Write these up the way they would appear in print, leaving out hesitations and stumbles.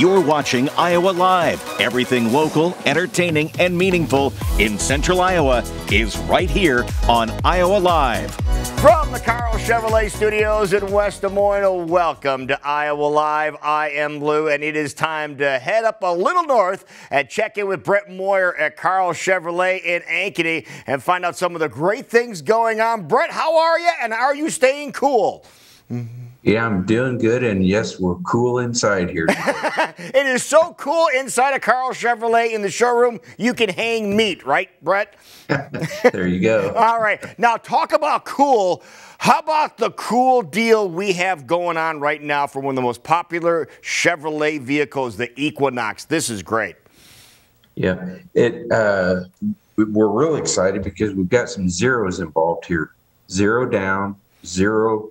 You're watching Iowa Live. Everything local, entertaining, and meaningful in Central Iowa is right here on Iowa Live. From the Karl Chevrolet Studios in West Des Moines, welcome to Iowa Live. I am Blue, and it is time to head up a little north and check in with Brett Moyer at Karl Chevrolet in Ankeny and find out some of the great things going on. Brett, how are you, and are you staying cool? Yeah, I'm doing good, and yes, we're cool inside here. It is so cool inside of Karl Chevrolet in the showroom, you can hang meat, right, Brett? There you go. All right. Now, talk about cool. How about the cool deal we have going on right now for one of the most popular Chevrolet vehicles, the Equinox? This is great. Yeah, we're really excited because we've got some zeros involved here. Zero down, zero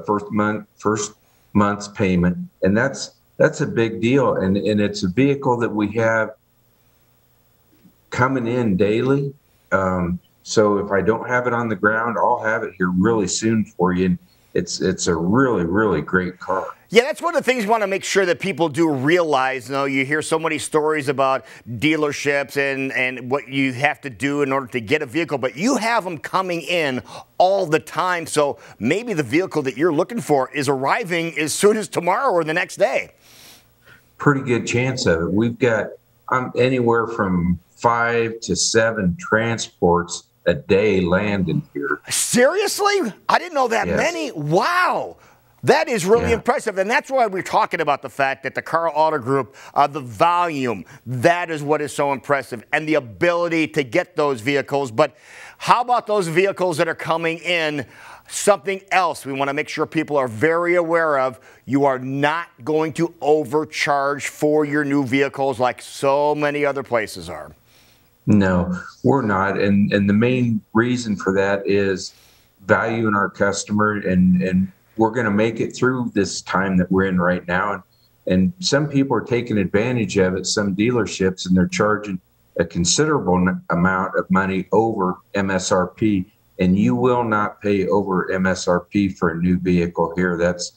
first month's payment, and that's a big deal. And it's a vehicle that we have coming in daily. So if I don't have it on the ground, I'll have it here really soon for you. And it's a really, really great car. Yeah, that's one of the things we want to make sure that people do realize. You know, you hear so many stories about dealerships and what you have to do in order to get a vehicle, but you have them coming in all the time. So maybe the vehicle that you're looking for is arriving as soon as tomorrow or the next day. Pretty good chance of it. We've got anywhere from 5 to 7 transports a day landing here. Seriously? I didn't know that many. Wow. That is really impressive, and that's why we're talking about the fact that the Karl Auto Group, the volume, that is what is so impressive, and the ability to get those vehicles. But how about those vehicles that are coming in? Something else we want to make sure people are very aware of. You are not going to overcharge for your new vehicles like so many other places are. No, we're not, and the main reason for that is valuing our customer, and we're going to make it through this time that we're in right now. And some people are taking advantage of it, some dealerships, and they're charging a considerable amount of money over MSRP. And you will not pay over MSRP for a new vehicle here. That's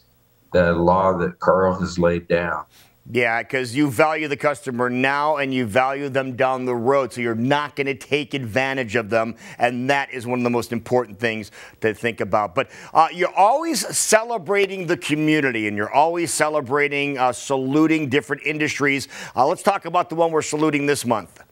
the law that Karl has laid down. Yeah, because you value the customer now and you value them down the road, so you're not going to take advantage of them, and that is one of the most important things to think about. But you're always celebrating the community, and you're always celebrating, saluting different industries. Let's talk about the one we're saluting this month.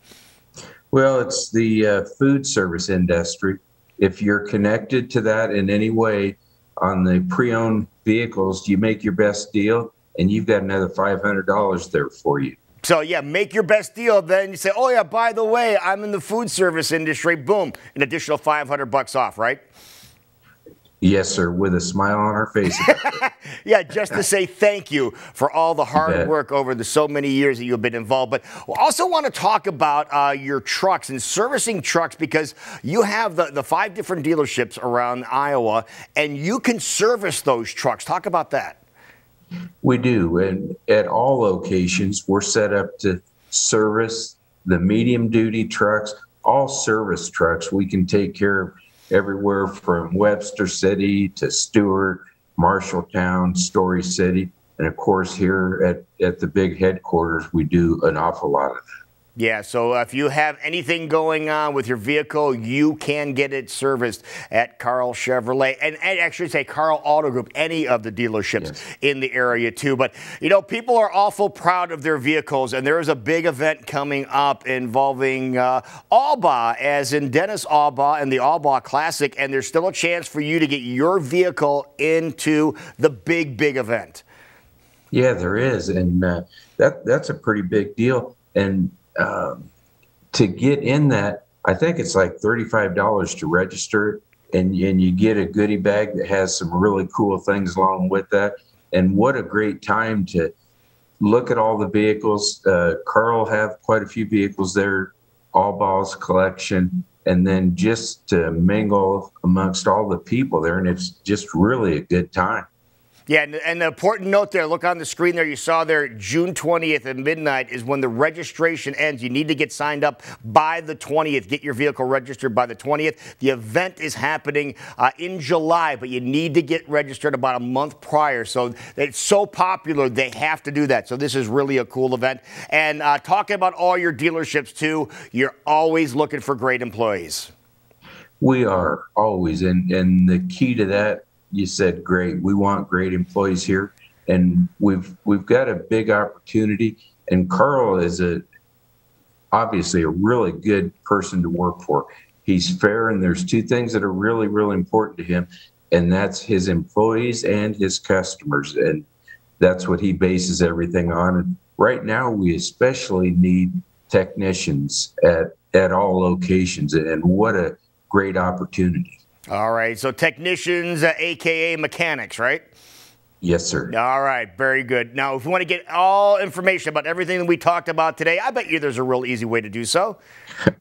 Well, it's the food service industry. If you're connected to that in any way on the pre-owned vehicles, you make your best deal, and you've got another $500 there for you. So, yeah, make your best deal. Then you say, oh, yeah, by the way, I'm in the food service industry. Boom, an additional $500 off, right? Yes, sir, with a smile on our face. Yeah, just to say thank you for all the hard work over the so many years that you've been involved. But we also want to talk about your trucks and servicing trucks, because you have the 5 different dealerships around Iowa, and you can service those trucks. Talk about that. We do, and at all locations, we're set up to service the medium-duty trucks, all service trucks. We can take care of everywhere from Webster City to Stewart, Marshalltown, Story City, and of course here at the big headquarters, we do an awful lot of that. Yeah, so if you have anything going on with your vehicle, you can get it serviced at Karl Chevrolet, and actually say Karl Auto Group, any of the dealerships in the area too. But, you know, people are awful proud of their vehicles, and there is a big event coming up involving Albaugh, as in Dennis Albaugh and the Albaugh Classic, and there's still a chance for you to get your vehicle into the big event. Yeah, there is, and that's a pretty big deal. And to get in that, I think it's like $35 to register it, and you get a goodie bag that has some really cool things along with that. And what a great time to look at all the vehicles. Karl have quite a few vehicles there, Albaugh's collection, and then just to mingle amongst all the people there, and it's just really a good time. Yeah, and the important note there, look on the screen there, you saw there, June 20th at midnight is when the registration ends. You need to get signed up by the 20th. Get your vehicle registered by the 20th. The event is happening in July, but you need to get registered about a month prior. So it's so popular, they have to do that. So this is really a cool event. And talking about all your dealerships, too, you're always looking for great employees. We are always, and the key to that, you said great. We want great employees here, and we've got a big opportunity. And Karl is obviously a really good person to work for. He's fair, and there's two things that are really, really important to him, and that's his employees and his customers, and that's what he bases everything on. And right now, we especially need technicians at all locations, and what a great opportunity. All right, so technicians, a.k.a. mechanics, right? Yes, sir. All right, very good. Now, if you want to get all information about everything that we talked about today, I bet you there's a real easy way to do so.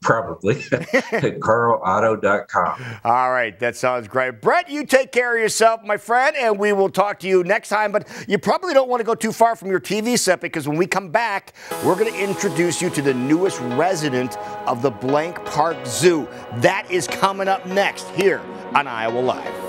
Probably. At karlauto.com. All right, that sounds great. Brett, you take care of yourself, my friend, and we will talk to you next time. But you probably don't want to go too far from your TV set, because when we come back, we're going to introduce you to the newest resident of the Blank Park Zoo. That is coming up next here on Iowa Live.